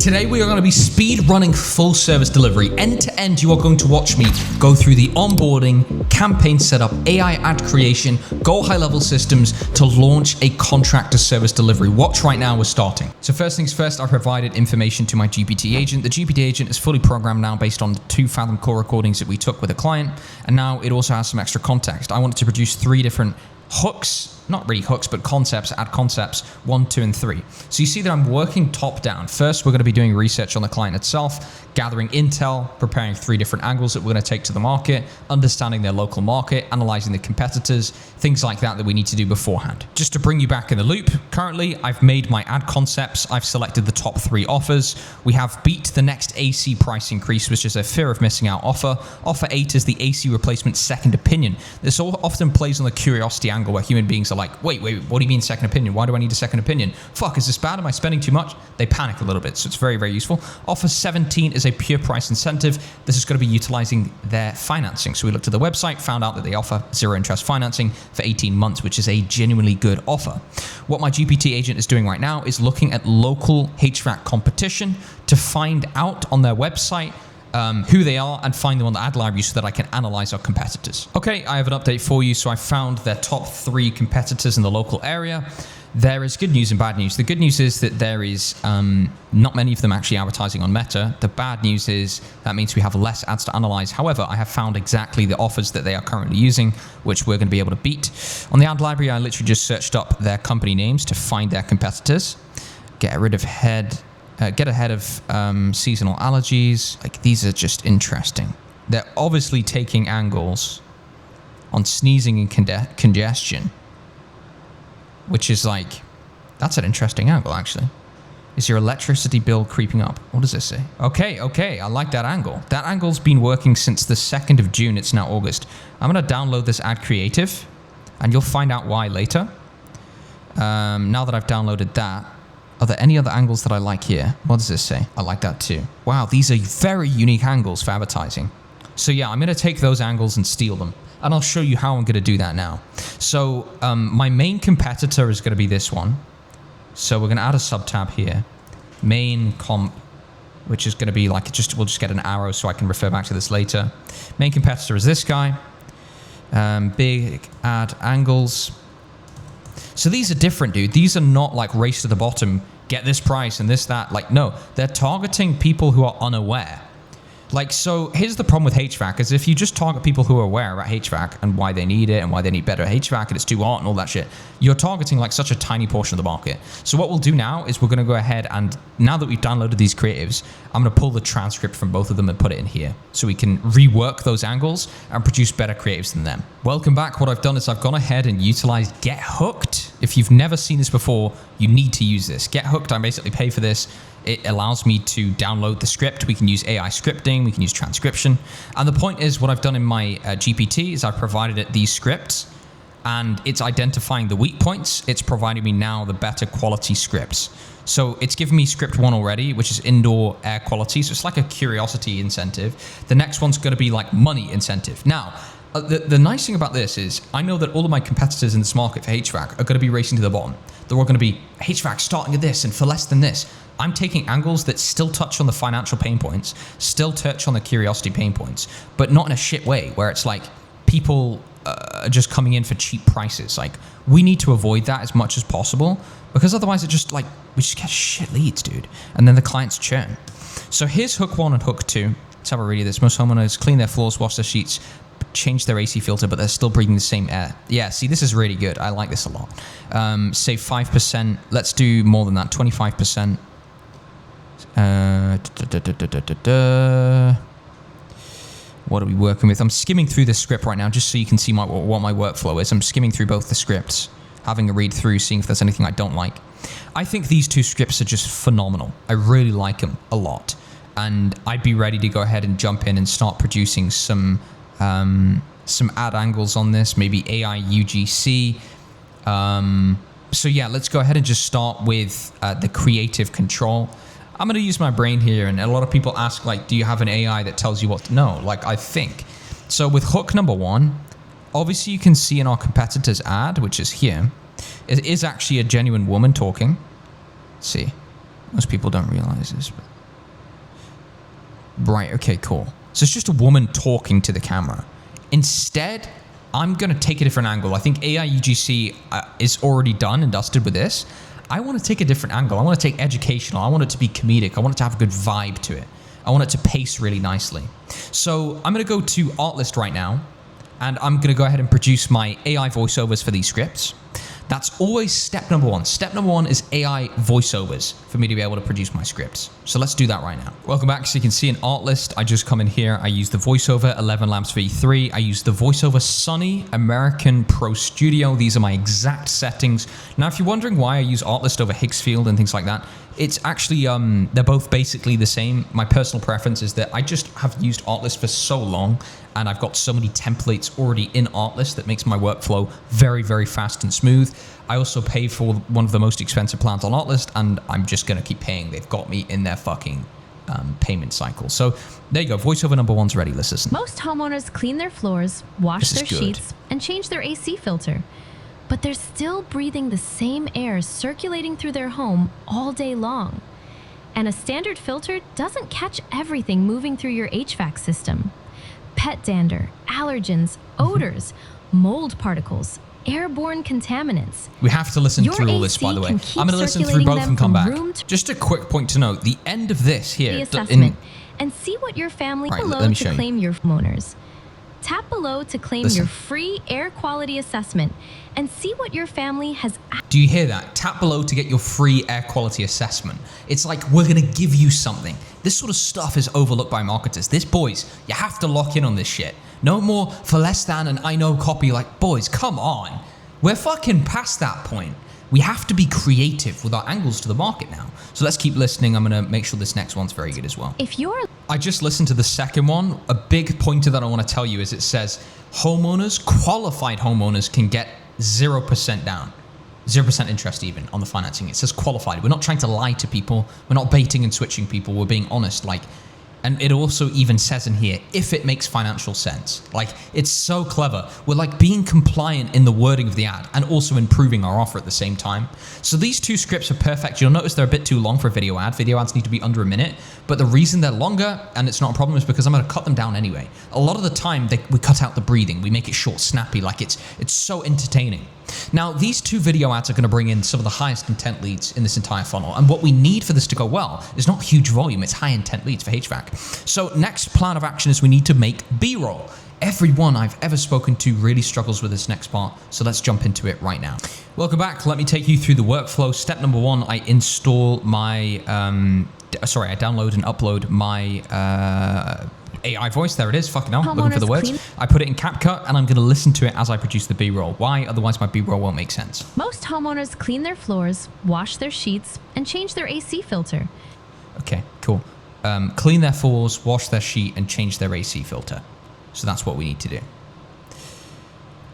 Today we are going to be speed running full service delivery. End to end, you are going to watch me go through the onboarding, campaign setup, AI ad creation, GoHighLevel systems to launch a contract to service delivery. Watch right now, we're starting. So first things first, I provided information to my GPT agent. The GPT agent is fully programmed now based on the 2 Fathom call recordings that we took with a client. And now it also has some extra context. I wanted to produce 3 different hooks, not really hooks, but concepts, ad concepts, 1, 2, and 3. So you see that I'm working top down. First, we're going to be doing research on the client itself, gathering intel, preparing 3 different angles that we're going to take to the market, understanding their local market, analyzing the competitors, things like that we need to do beforehand. Just to bring you back in the loop, currently I've made my ad concepts. I've selected the top 3 offers. We have beat the next AC price increase, which is a fear of missing out offer. Offer 8 is the AC replacement second opinion. This often plays on the curiosity angle where human beings are like, wait, what do you mean second opinion? Why do I need a second opinion? Fuck, is this bad? Am I spending too much? They panic a little bit, so it's very, very useful. Offer 17 is a pure price incentive. This is going to be utilizing their financing. So we looked at the website, found out that they offer 0 interest financing for 18 months, which is a genuinely good offer. What my GPT agent is doing right now is looking at local HVAC competition to find out on their website who they are and find them on the ad library so that I can analyze our competitors. Okay, I have an update for you. So I found their top 3 competitors in the local area. There is good news and bad news. The good news is that there is not many of them actually advertising on Meta. The bad news is that means we have less ads to analyze. However, I have found exactly the offers that they are currently using, which we're going to be able to beat. On the ad library, I literally just searched up their company names to find their competitors. Get ahead of seasonal allergies. Like, these are just interesting. They're obviously taking angles on sneezing and congestion, which is like, that's an interesting angle actually. Is your electricity bill creeping up? What does this say? Okay, I like that angle. That angle's been working since the 2nd of June. It's now August. I'm gonna download this ad creative and you'll find out why later. Now that I've downloaded that, are there any other angles that I like here? What does this say? I like that too. Wow, these are very unique angles for advertising. So yeah, I'm gonna take those angles and steal them. And I'll show you how I'm gonna do that now. So my main competitor is gonna be this one. So we're gonna add a sub tab here. Main comp, which is gonna be like, we'll just get an arrow so I can refer back to this later. Main competitor is this guy. Big ad angles. So these are different, dude. These are not like race to the bottom, get this price and this, that. Like, no, they're targeting people who are unaware. Like, so here's the problem with HVAC is if you just target people who are aware about HVAC and why they need it and why they need better HVAC and it's too hot and all that shit, you're targeting like such a tiny portion of the market. So what we'll do now is we're going to go ahead and now that we've downloaded these creatives, I'm going to pull the transcript from both of them and put it in here so we can rework those angles and produce better creatives than them. Welcome back. What I've done is I've gone ahead and utilized Get Hooked. If you've never seen this before, you need to use this. Get Hooked, I basically pay for this. It allows me to download the script. We can use AI scripting. We can use transcription. And the point is what I've done in my GPT is I've provided it these scripts and it's identifying the weak points. It's providing me now the better quality scripts. So it's given me script 1 already, which is indoor air quality. So it's like a curiosity incentive. The next one's going to be like money incentive. Now, the nice thing about this is I know that all of my competitors in this market for HVAC are going to be racing to the bottom. They're all going to be HVAC starting at this and for less than this. I'm taking angles that still touch on the financial pain points, still touch on the curiosity pain points, but not in a shit way where it's like people are just coming in for cheap prices. Like, we need to avoid that as much as possible because otherwise it just like, we just get shit leads, dude. And then the clients churn. So here's hook 1 and hook 2. Let's have a read of this. Most homeowners clean their floors, wash their sheets, change their AC filter, but they're still breathing the same air. Yeah, see, this is really good. I like this a lot. Save 5%. Let's do more than that, 25%. What are we working with? I'm skimming through this script right now just so you can see what my workflow is. I'm skimming through both the scripts, having a read through, seeing if there's anything I don't like. I think these 2 scripts are just phenomenal. I really like them a lot. And I'd be ready to go ahead and jump in and start producing some ad angles on this, maybe AI UGC. So yeah, let's go ahead and just start with the creative control. I'm going to use my brain here, and a lot of people ask, like, do you have an AI that tells you what to know? Like, I think. So with hook number 1, obviously you can see in our competitor's ad, which is here, it is actually a genuine woman talking. Let's see. Most people don't realize this, but Right, okay, cool. So it's just a woman talking to the camera. Instead, I'm going to take a different angle. I think AI UGC is already done and dusted with this. I want to take a different angle. I want to take educational. I want it to be comedic. I want it to have a good vibe to it. I want it to pace really nicely. So I'm going to go to Artlist right now, and I'm going to go ahead and produce my AI voiceovers for these scripts. That's always step number one. Step number one is AI voiceovers for me to be able to produce my scripts. So let's do that right now. Welcome back. So you can see in Artlist, I just come in here. I use the VoiceOver 11 Lamps V3. I use the VoiceOver Sunny American Pro Studio. These are my exact settings. Now, if you're wondering why I use Artlist over Higgsfield and things like that, it's actually, they're both basically the same. My personal preference is that I just have used Artlist for so long, and I've got so many templates already in Artlist that makes my workflow very, very fast and smooth. I also pay for one of the most expensive plans on Artlist, and I'm just going to keep paying. They've got me in their fucking payment cycle. So there you go. VoiceOver number one's ready. Let's listen. Most homeowners clean their floors, wash their sheets, and change their AC filter. But they're still breathing the same air circulating through their home all day long. And a standard filter doesn't catch everything moving through your HVAC system. Pet dander, allergens, odors, mold particles, airborne contaminants. We have to listen through all this, by the way. I'm going to listen through both and come back. Just a quick point to note, the end of this here. And see what your family below to claim your homeowners. Tap below to claim your free air quality assessment and see what your family has. Do you hear that? Tap below to get your free air quality assessment. It's like we're going to give you something. This sort of stuff is overlooked by marketers. Boys, you have to lock in on this shit. No more for less than and I know copy. Like, boys, come on. We're fucking past that point. We have to be creative with our angles to the market now. So let's keep listening. I'm going to make sure this next one's very good as well. I just listened to the second one. A big pointer that I want to tell you is it says qualified homeowners can get 0% down. 0% interest even on the financing. It says qualified. We're not trying to lie to people. We're not baiting and switching people. We're being honest. And it also even says in here, if it makes financial sense. Like, it's so clever. We're like being compliant in the wording of the ad and also improving our offer at the same time. So these two scripts are perfect. You'll notice they're a bit too long for a video ad. Video ads need to be under a minute. But the reason they're longer, and it's not a problem, is because I'm going to cut them down anyway. A lot of the time, we cut out the breathing. We make it short, snappy, like it's so entertaining. Now, these two video ads are going to bring in some of the highest intent leads in this entire funnel. And what we need for this to go well is not huge volume, it's high intent leads for HVAC. So next plan of action is we need to make B-roll. Everyone I've ever spoken to really struggles with this next part. So let's jump into it right now. Welcome back. Let me take you through the workflow. Step number one, I install my, I download and upload my, AI voice, there it is, fucking hell, looking for the words. I put it in CapCut and I'm going to listen to it as I produce the B-roll. Why? Otherwise my B-roll won't make sense. Most homeowners clean their floors, wash their sheets, and change their AC filter. Okay, cool. Clean their floors, wash their sheet, and change their AC filter. So that's what we need to do.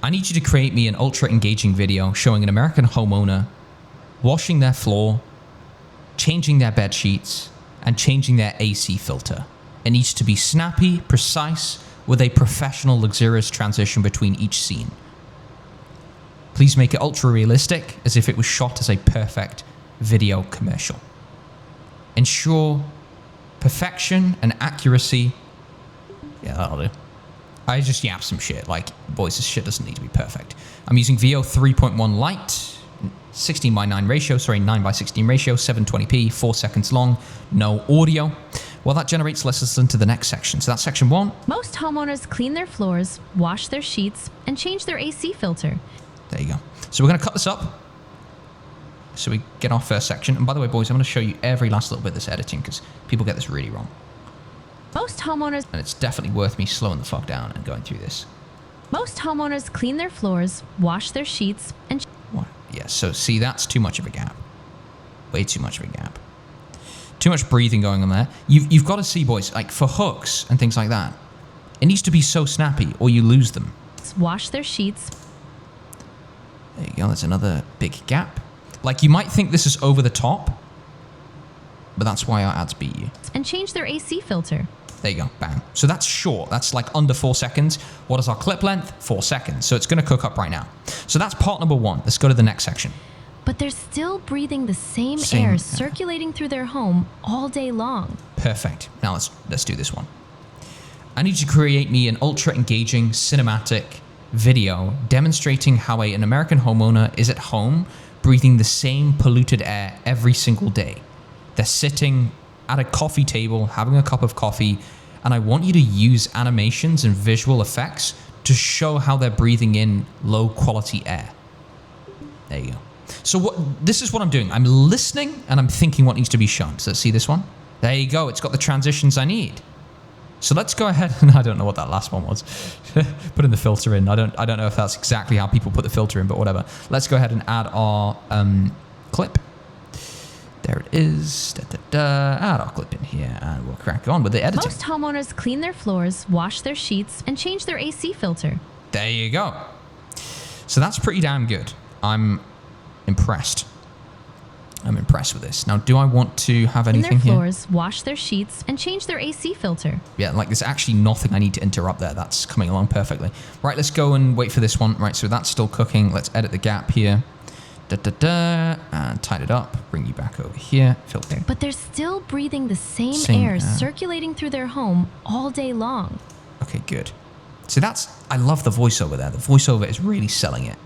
I need you to create me an ultra engaging video showing an American homeowner washing their floor, changing their bed sheets, and changing their AC filter. It needs to be snappy, precise, with a professional, luxurious transition between each scene. Please make it ultra realistic, as if it was shot as a perfect video commercial. Ensure perfection and accuracy. Yeah, that'll do. I just yap some shit. Like, boys, this shit doesn't need to be perfect. I'm using VO 3.1 Lite, 16:9 ratio, 9:16 ratio, 720p, 4 seconds long, no audio. Well, that generates, let's listen to the next section. So that's section one. Most homeowners clean their floors, wash their sheets, and change their AC filter. There you go. So we're going to cut this up so we get our first section. And by the way, boys, I'm going to show you every last little bit of this editing because people get this really wrong. Most homeowners... And it's definitely worth me slowing the fuck down and going through this. Most homeowners clean their floors, wash their sheets, and... What? Yeah, so see, that's too much of a gap. Way too much of a gap. Too much breathing going on there. You've got to see, boys, like for hooks and things like that, it needs to be so snappy or you lose them. Wash their sheets. There you go. That's another big gap. Like, you might think this is over the top, but that's why our ads beat you. And change their AC filter. There you go. Bang. So that's short. That's like under 4 seconds. What is our clip length? 4 seconds. So it's going to cook up right now. So that's part number one. Let's go to the next section. But they're still breathing the same air circulating through their home all day long. Perfect. Now let's do this one. I need you to create me an ultra engaging cinematic video demonstrating how an American homeowner is at home breathing the same polluted air every single day. They're sitting at a coffee table, having a cup of coffee, and I want you to use animations and visual effects to show how they're breathing in low quality air. There you go. So this is what I'm doing. I'm listening and I'm thinking what needs to be shown. So let's see this one. There you go. It's got the transitions I need. So let's go ahead, and I don't know what that last one was. Putting the filter in. I don't know if that's exactly how people put the filter in, but whatever. Let's go ahead and add our clip. There it is. Add our clip in here, and we'll crack on with the editing. Most homeowners clean their floors, wash their sheets, and change their AC filter. There you go. So that's pretty damn good. I'm impressed. I'm impressed with this. Now, do I want to have anything here? Clean their floors, wash their sheets, and change their AC filter. Yeah, like there's actually nothing I need to interrupt there. That's coming along perfectly. Right, let's go and wait for this one. Right, so that's still cooking. Let's edit the gap here. And tighten it up. Bring you back over here. Filter. But they're still breathing the same air circulating through their home all day long. Okay, good. So I love the voiceover there. The voiceover is really selling it.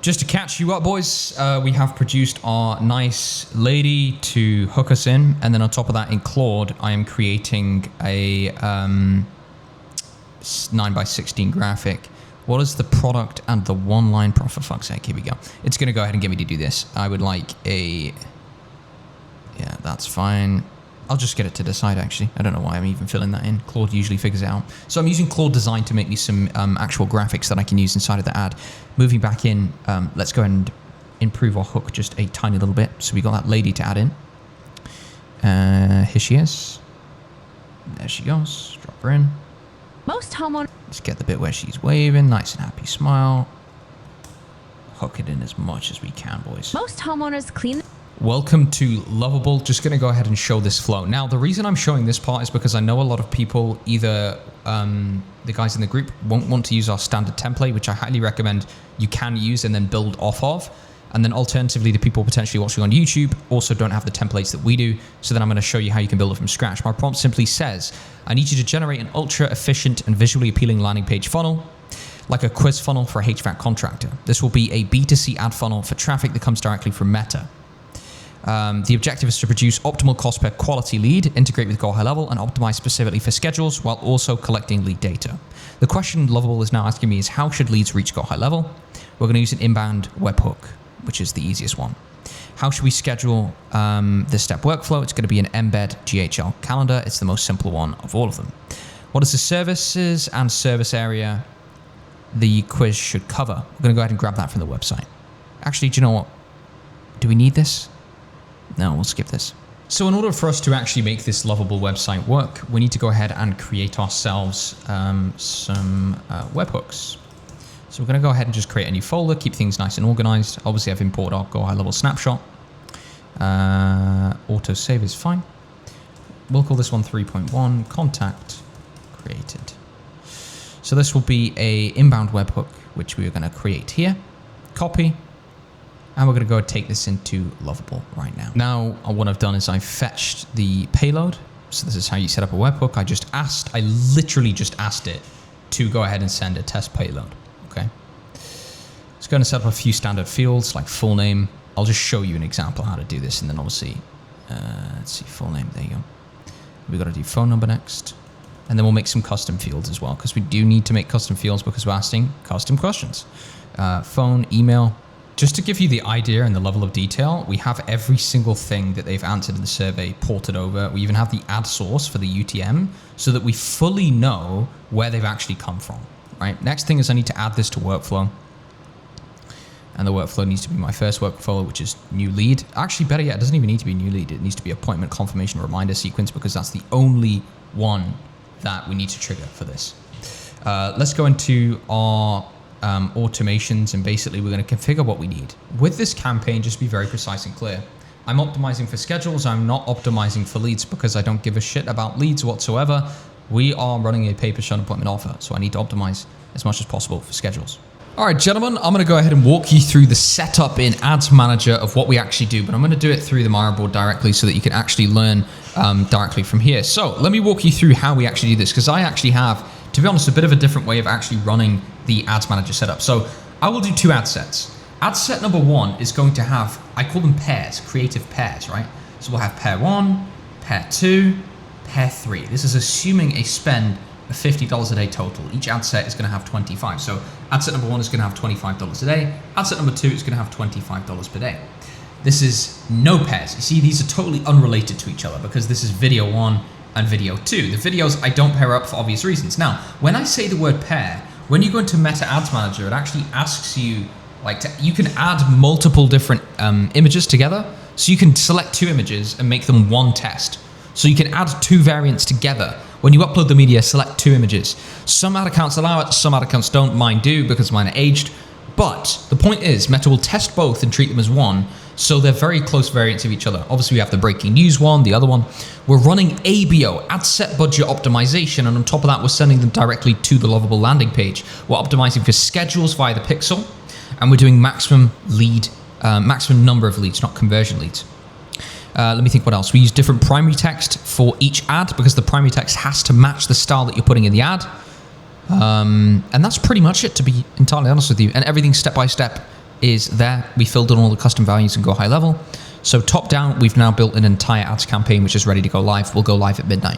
Just to catch you up, boys, we have produced our nice lady to hook us in. And then on top of that, in Claude, I am creating a 9:16 graphic. What is the product and the one-line prompt? For fuck's sake, here we go. It's going to go ahead and get me to do this. I would like yeah, that's fine. I'll just get it to decide, actually. I don't know why I'm even filling that in. Claude usually figures it out. So I'm using Claude Design to make me some actual graphics that I can use inside of the ad. Moving back in, let's go and improve our hook just a tiny little bit. So we got that lady to add in. Here she is. There she goes. Drop her in. Most homeowners... Let's get the bit where she's waving. Nice and happy smile. Hook it in as much as we can, boys. Most homeowners clean... Welcome to Lovable. Just going to go ahead and show this flow. Now, the reason I'm showing this part is because I know a lot of people, either the guys in the group won't want to use our standard template, which I highly recommend you can use and then build off of. And then alternatively, the people potentially watching on YouTube also don't have the templates that we do. So then I'm going to show you how you can build it from scratch. My prompt simply says, I need you to generate an ultra efficient and visually appealing landing page funnel, like a quiz funnel for a HVAC contractor. This will be a B2C ad funnel for traffic that comes directly from Meta. The objective is to produce optimal cost per quality lead, integrate with GoHighLevel, and optimize specifically for schedules while also collecting lead data. The question Lovable is now asking me is, how should leads reach GoHighLevel? We're going to use an inbound webhook, which is the easiest one. How should we schedule this step workflow? It's going to be an embed GHL calendar. It's the most simple one of all of them. What is the services and service area the quiz should cover? We're going to go ahead and grab that from the website. Actually, do you know what? Do we need this? No, we'll skip this. So in order for us to actually make this lovable website work, we need to go ahead and create ourselves some webhooks. So we're going to go ahead and just create a new folder, keep things nice and organized. Obviously, I've imported our GoHighLevel snapshot. Auto save is fine. We'll call this one 3.1 contact created. So this will be a inbound webhook, which we are going to create here. Copy. And we're going to go take this into Lovable right now. Now, what I've done is I've fetched the payload. So this is how you set up a webhook. I literally just asked it to go ahead and send a test payload. Okay. It's going to set up a few standard fields like full name. I'll just show you an example how to do this. And then obviously, let's see, full name. There you go. We've got to do phone number next. And then we'll make some custom fields as well, because we do need to make custom fields because we're asking custom questions. Phone, email. Just to give you the idea and the level of detail, we have every single thing that they've answered in the survey ported over. We even have the ad source for the UTM so that we fully know where they've actually come from, right? Next thing is I need to add this to workflow. And the workflow needs to be my first workflow, which is new lead. Actually, better yet, it doesn't even need to be new lead. It needs to be appointment confirmation reminder sequence because that's the only one that we need to trigger for this. Let's go into our automations, and basically we're going to configure what we need. With this campaign, just be very precise and clear. I'm optimizing for schedules. I'm not optimizing for leads because I don't give a shit about leads whatsoever. We are running a pay-per-shot appointment offer, so I need to optimize as much as possible for schedules. All right, gentlemen, I'm going to go ahead and walk you through the setup in Ads Manager of what we actually do, but I'm going to do it through the Miro board directly so that you can actually learn directly from here. So let me walk you through how we actually do this, because I actually have, to be honest, a bit of a different way of actually running the Ads Manager setup. So I will do 2 ad sets. Ad set number 1 is going to have, I call them pairs, creative pairs, right? So we'll have pair 1, pair 2, pair 3. This is assuming a spend of $50 a day total. Each ad set is going to have 25. So ad set number 1 is going to have $25 a day. Ad set number 2 is going to have $25 per day. This is no pairs. You see, these are totally unrelated to each other because this is video 1 and video 2. The videos I don't pair up for obvious reasons. Now, when I say the word pair, when you go into Meta Ads Manager, it actually asks you, you can add multiple different images together. So you can select 2 images and make them one test. So you can add 2 variants together. When you upload the media, select 2 images. Some ad accounts allow it, some ad accounts don't. Mine do because mine are aged. But the point is, Meta will test both and treat them as one, so they're very close variants of each other. Obviously, we have the breaking news one, the other one. We're running ABO, ad set budget optimization, and on top of that, we're sending them directly to the Lovable landing page. We're optimizing for schedules via the pixel, and we're doing maximum number of leads, not conversion leads. Let me think what else. We use different primary text for each ad because the primary text has to match the style that you're putting in the ad. And that's pretty much it, to be entirely honest with you. And everything step by step is there. We filled in all the custom values and GoHighLevel. So top down, we've now built an entire ads campaign which is ready to go live. We'll go live at midnight.